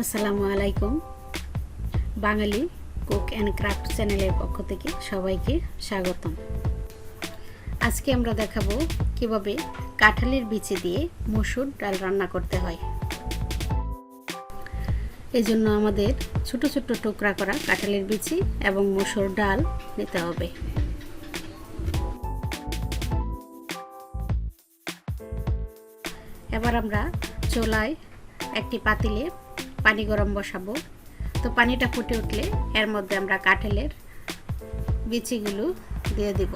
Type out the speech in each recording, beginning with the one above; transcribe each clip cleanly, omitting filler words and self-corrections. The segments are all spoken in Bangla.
আসসালামু আলাইকুম। বাঙালি কুক অ্যান্ড ক্রাফট চ্যানেলের পক্ষ থেকে সবাইকে স্বাগতম। আজকে আমরা দেখাবো কিভাবে কাঁঠালের বিচি দিয়ে মসুর ডাল রান্না করতে হয়। এজন্য আমাদের ছোট ছোট টুকরা করা কাঁঠালের বিচি এবং মসুর ডাল নিতে হবে। এবার আমরা চুলায় একটি পাতিলে পানি গরম বসাবো। তো পানিটা ফুটে উঠলে এর মধ্যে আমরা কাঁঠালের বিচিগুলো দিয়ে দিব।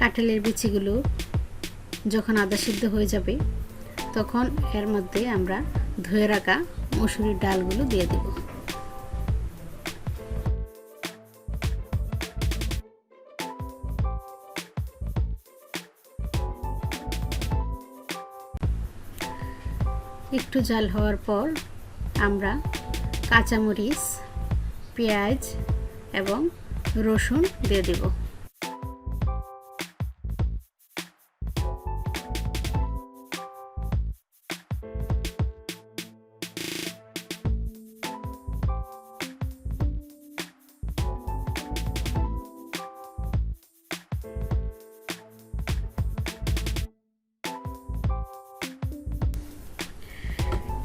কাঁঠালের বিচিগুলো যখন আধা সিদ্ধ হয়ে যাবে তখন এর মধ্যে আমরা ধুয়ে রাখা মসুরির ডালগুলো দিয়ে দেব। একটু জাল হওয়ার পর আমরা কাঁচামরিচ, পেঁয়াজ এবং রসুন দিয়ে দেব।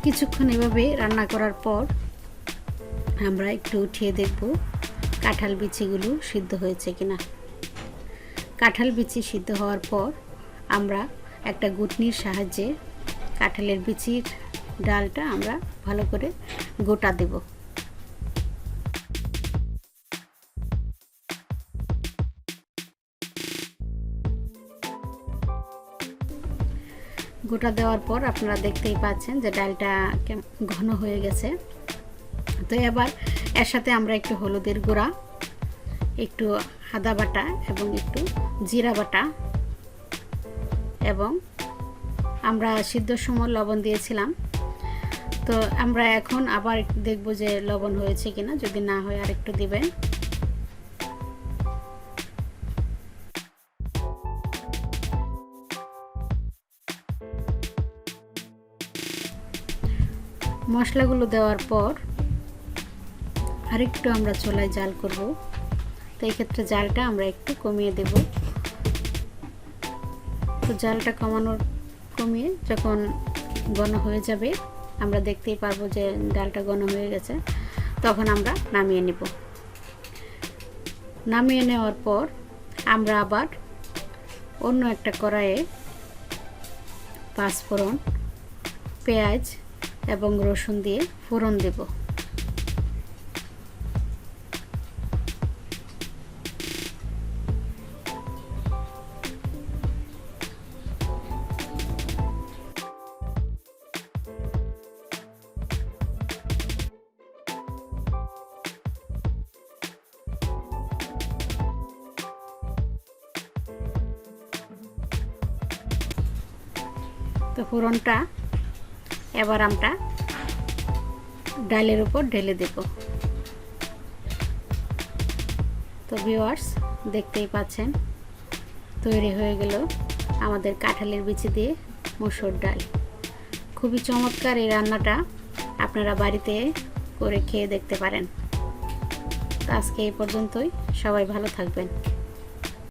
কিছুক্ষণ এভাবে রান্না করার পর আমরা একটু উঠিয়ে দেখব কাঁঠাল বিচিগুলো সিদ্ধ হয়েছে কিনা। কাঁঠাল বিচি সিদ্ধ হওয়ার পর আমরা একটা গুটনির সাহায্যে কাঁঠালের বিচির ডালটা আমরা ভালো করে গোটা দেব। গোটা দেওয়ার পর আপনারা দেখতেই পাচ্ছেন যে ডালটা ঘন হয়ে গেছে। তো এবার এর সাথে আমরা একটু হলুদের গুঁড়া, একটু আদা বাটা এবং একটু জিরা বাটা এবং আমরা সিদ্ধর সময় লবণ দিয়েছিলাম। তো আমরা এখন আবার দেখব যে লবণ হয়েছে কিনা, যদি না হয় আর একটু দিবেন। মশলাগুলো দেওয়ার পর আরেকটু আমরা চুলায় জাল করব। তো এই ক্ষেত্রে জালটা আমরা একটু কমিয়ে দেব। তো জালটা কমিয়ে যখন ঘন হয়ে যাবে আমরা দেখতেই পারবো যে ডালটা ঘন হয়ে গেছে, তখন আমরা নামিয়ে নেব। নামিয়ে নেওয়ার পর আমরা আবার অন্য একটা কড়াইয়ে পাঁচফোড়ন, পেঁয়াজ এবং রসুন দিয়ে ফোড়ন দেব। তো ফোড়নটা এবার আমরা ডালের উপর ঢেলে দেব। তো ভিউয়ার্স দেখতেই পাচ্ছেন তৈরি হয়ে গেল আমাদের কাঁঠালের বিচি দিয়ে মসুর ডাল। খুবই চমৎকার এই রান্নাটা, আপনারা বাড়িতে করে খেয়ে দেখতে পারেন। তো আজকে এই পর্যন্তই, সবাই ভালো থাকবেন।